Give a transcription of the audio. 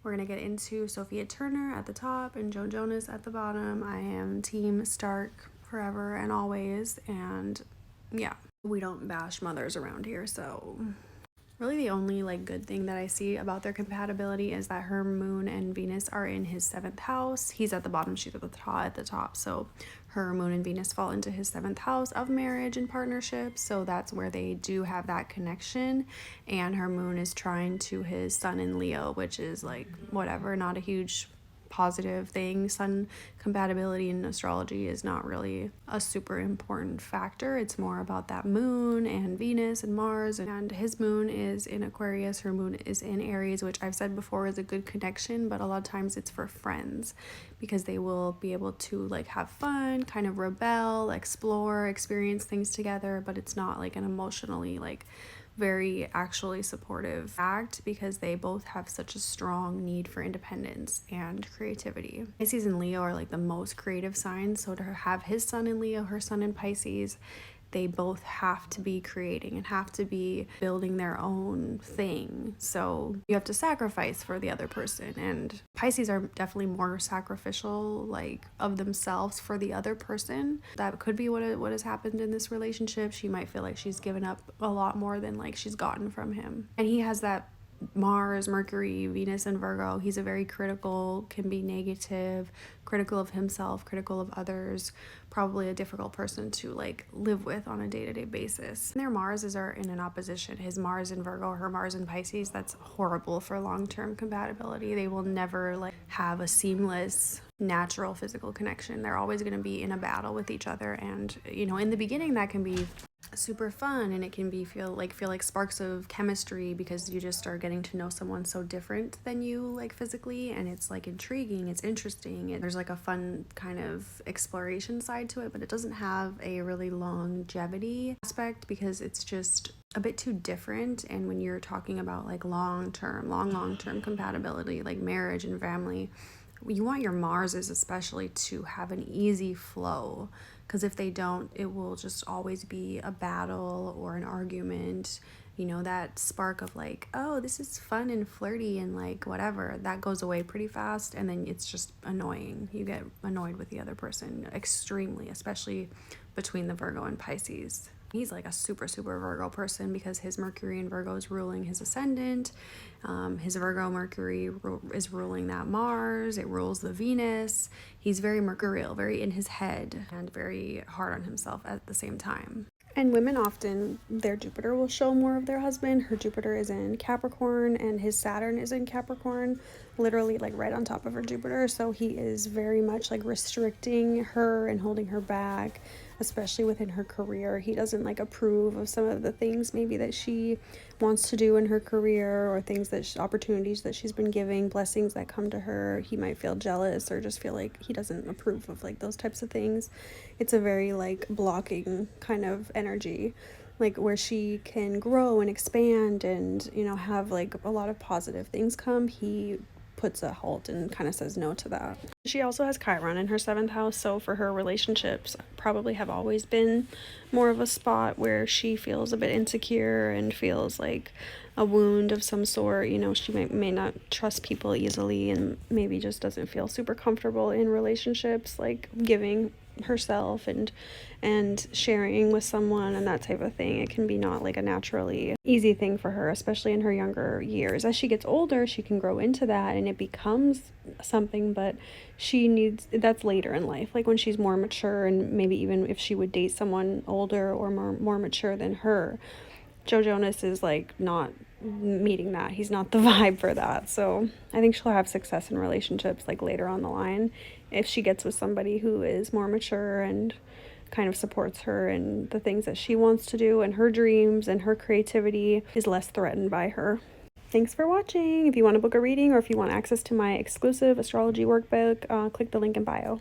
We're going to get into Sophie Turner at the top and Jonas at the bottom. I am Team Stark forever and always, and yeah, we don't bash mothers around here, so really the only like good thing that I see about their compatibility is that her moon and Venus are in his 7th house. He's at the bottom, she's at the top. So her moon and Venus fall into his 7th house of marriage and partnership. So that's where they do have that connection. And her moon is trine to his sun in Leo, which is like whatever, not a huge positive thing. Sun compatibility in astrology is not really a super important factor. It's more about that moon and Venus and Mars, and his moon is in Aquarius, her moon is in Aries, which I've said before is a good connection, but a lot of times it's for friends because they will be able to like have fun, kind of rebel, explore, experience things together, but it's not like an emotionally like very actually supportive act because they both have such a strong need for independence and creativity. Pisces and Leo are like the most creative signs, so to have his sun in Leo, her sun in Pisces, they both have to be creating and have to be building their own thing. So you have to sacrifice for the other person. And Pisces are definitely more sacrificial, like of themselves for the other person. That could be what has happened in this relationship. She might feel like she's given up a lot more than like she's gotten from him. And he has that Mars, Mercury, Venus, and Virgo. He's a very critical, can be negative, critical of himself, critical of others, probably a difficult person to like live with on a day-to-day basis. And their Marses are in an opposition. His Mars in Virgo, her Mars in Pisces. That's horrible for long-term compatibility. They will never like have a seamless natural physical connection. They're always going to be in a battle with each other, and you know, in the beginning that can be super fun and it can be feel like sparks of chemistry because you just are getting to know someone so different than you like physically, and it's like intriguing, it's interesting, and there's like a fun kind of exploration side to it, but it doesn't have a really longevity aspect because it's just a bit too different. And when you're talking about like long-term compatibility, like marriage and family, you want your Marses especially to have an easy flow, because if they don't, it will just always be a battle or an argument. You know, that spark of like, oh, this is fun and flirty and like whatever, that goes away pretty fast, and then it's just annoying. You get annoyed with the other person extremely, especially between the Virgo and Pisces. He's like a super Virgo person because his Mercury in Virgo is ruling his ascendant. His Virgo Mercury is ruling that Mars. It rules the Venus. He's very mercurial, very in his head, and very hard on himself at the same time. And women often, their Jupiter will show more of their husband. Her Jupiter is in Capricorn and his Saturn is in Capricorn, literally like right on top of her Jupiter. So he is very much like restricting her and holding her back, especially within her career. He doesn't like approve of some of the things maybe that she wants to do in her career, or things that opportunities that she's been giving, blessings that come to her. He might feel jealous or just feel like he doesn't approve of like those types of things. It's a very like blocking kind of energy, like where she can grow and expand and, you know, have like a lot of positive things come. He puts a halt and kind of says no to that. She also has Chiron in her 7th house, so for her, relationships probably have always been more of a spot where she feels a bit insecure and feels like a wound of some sort. You know, she may not trust people easily and maybe just doesn't feel super comfortable in relationships, like giving herself and sharing with someone and that type of thing. It can be not like a naturally easy thing for her, especially in her younger years. As she gets older, she can grow into that and it becomes something, but she needs, that's later in life, like when she's more mature, and maybe even if she would date someone older or more mature than her. Jonas is like not meeting that. He's not the vibe for that. So I think she'll have success in relationships like later on the line if she gets with somebody who is more mature and kind of supports her and the things that she wants to do, and her dreams and her creativity is less threatened by her. Thanks for watching. If you want to book a reading or if you want access to my exclusive astrology workbook, click the link in bio.